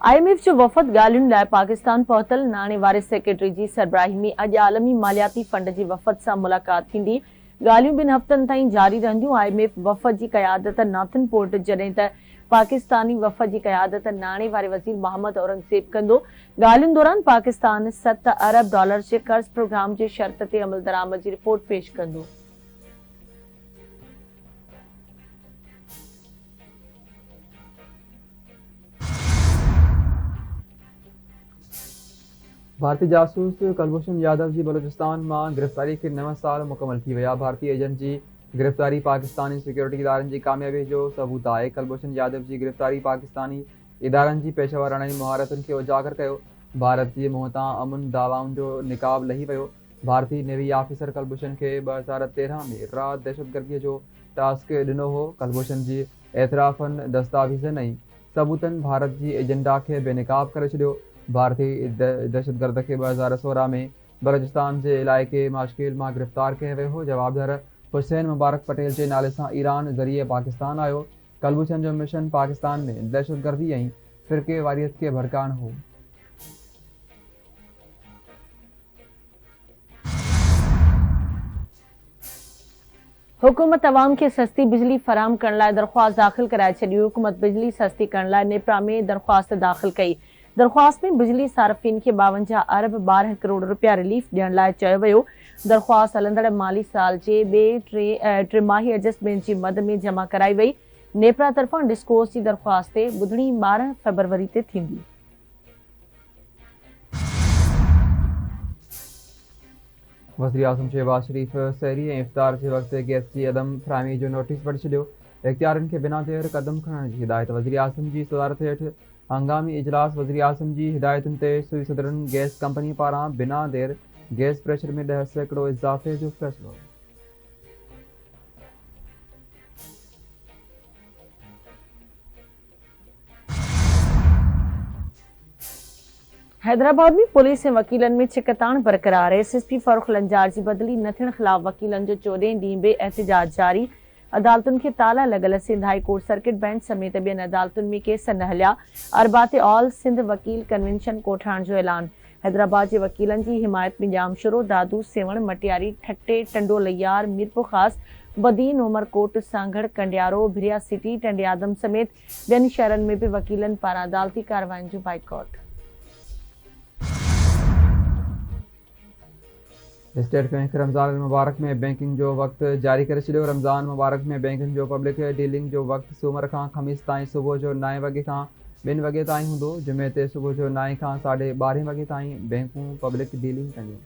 IMF जो वफ़द ॻाल्हियुनि लाइ पाकिस्तान पहुतल नाणे वारे सेक्रेटरी जी सरबराही में अॼु आलमी मालियाती फंड जे वफ़द सां मुलाक़ात थींदी। ॻाल्हियूं ॿिनि हफ़्तनि ताईं जारी रहंदियूं। IMF वफ़द जी क़यादत नाथन पोर्ट, जॾहिं त पाकिस्तानी वफ़द जी क़यादत नाणे वारे वज़ीर मोहम्मद औरंगज़ेब कंदो। ॻाल्हियुनि दौरान पाकिस्तान $7 अरब जे कर्ज़ प्रोग्राम जे शर्त ते अमल दरामद जी रिपोर्ट पेश कंदो। भारतीय जासूस कुलभूषण यादव जी बलूचिस्तान में गिरफ़्तारी के 9 साल मुकम्मल थी विया। भारतीय एजेंट की गिरफ़्तारी पाकिस्तानी सिक्योरिटी इदारनि की कामयाबी जो सबूत है। कुलभूषण यादव की गिरफ़्तारी पाकिस्तानी इदारनि की पेशेवरानी महारतुनि के उजागर किया। भारत के मुंह तां अमन दावाउनि जो निकाब लही वियो। भारतीय नेवी ऑफिसर कुलभूषण के 2013 में रात दहशतगर्दी जो टास्क ॾिनो हो। कुलभूषण जी एतराफ़नि दस्तावेज़नि ऐं सबूतनि भारत की एजेंडा के बेनकाब करे छॾियो। भारतीय दहशतगर्द के 2016 में बलूचिस्तान के इलाके माशकिल में गिरफ़्तार किया वियो हो। जवाबदार हुसैन मुबारक पटेल के नाले से ईरान ज़रिए पाकिस्तान आयो। कुलभूषण जो मिशन पाकिस्तान में दहशतगर्दी और फ़िरके वारियत के भड़काण हो। हुकूमत अवाम के सस्ती बिजली फराम करण लाइ दरख्वास्त दाख़िल कराए छॾी। हुकूमत बिजली सस्ती करण लाइ नेपरा में दरख्वास्त दाख़िल कई। दरख्वास्त में बिजली सार्फिन के 52 अरब 12 करोड़ रुपया रिलीफ ॾियण लाइ चयो वियो। दरख्वास्त हलंदड़ माली साल जे ॿिए टिमाही एडजस्टमेंट जी मद में जमा कराई वई। नेपरा तरफ़ां डिस्कोर्स की दरख्वास्त ते ॿुधणी 12 फरवरी ते थींदी। वज़ीर आज़म शहबाज शरीफ सहरी और इफ्तार के वक्त गैस की अदम फराहमी जो नोटिस पढ़ी छॾियो। इख्तियारनि के बिना देर कदम खणण की हिदायत। वज़ीर आज़म की सदारत हेठ हंगामी इजलास। वज़ीर आज़म की हिदायतुनि ते सूई सदरन गैस कंपनी पारां बिना देर गैस प्रेशर में 10 सैकड़ो इजाफे जो फैसलो। हैदराबाद में पुलिस ऐं वकीलनि में छिकताण बरक़रार। SSP फारूक लंजार जी बदली न थियण ख़िलाफ़ वकीलनि जो 14 ॾींहं बि एहतिजाज जारी। अदालतुनि खे ताला लॻल। Sindh high court circuit bench समेत ॿियनि अदालतुनि में केस न हलिया। अरबाते ऑल सिंध वकील कन्वेंशन कोठाइण जो ऐलान। हैदराबाद जे वकीलनि जी हिमायत में जाम शुरू। दादू, सेवण, मटियारी, ठट्टे, टंडो लैयार, मीरपुर ख़ास, बदीन, उमरकोट, सांगड़, कंडियारो, भिरिया सिटी, टंडे आदम समेत ॿियनि शहरनि में बि वकीलनि पारां अदालती कार्रवाइनि जो बाइकॉट। स्टेट बैंक रमज़ान मुबारक में बैंकिंग जो वक्त जारी करे छॾियो। रमज़ान मुबारक में बैंकुनि जो पब्लिक डीलिंग जो वक्त सूमर खां ख़मीस ताईं सुबुह जो 9 वॻे खां 2 वॻे ताईं हूंदो। जुमे ते सुबुह जो 9 खां 12:30 वॻे ताईं बैंकूं पब्लिक डीलिंग कंदियूं।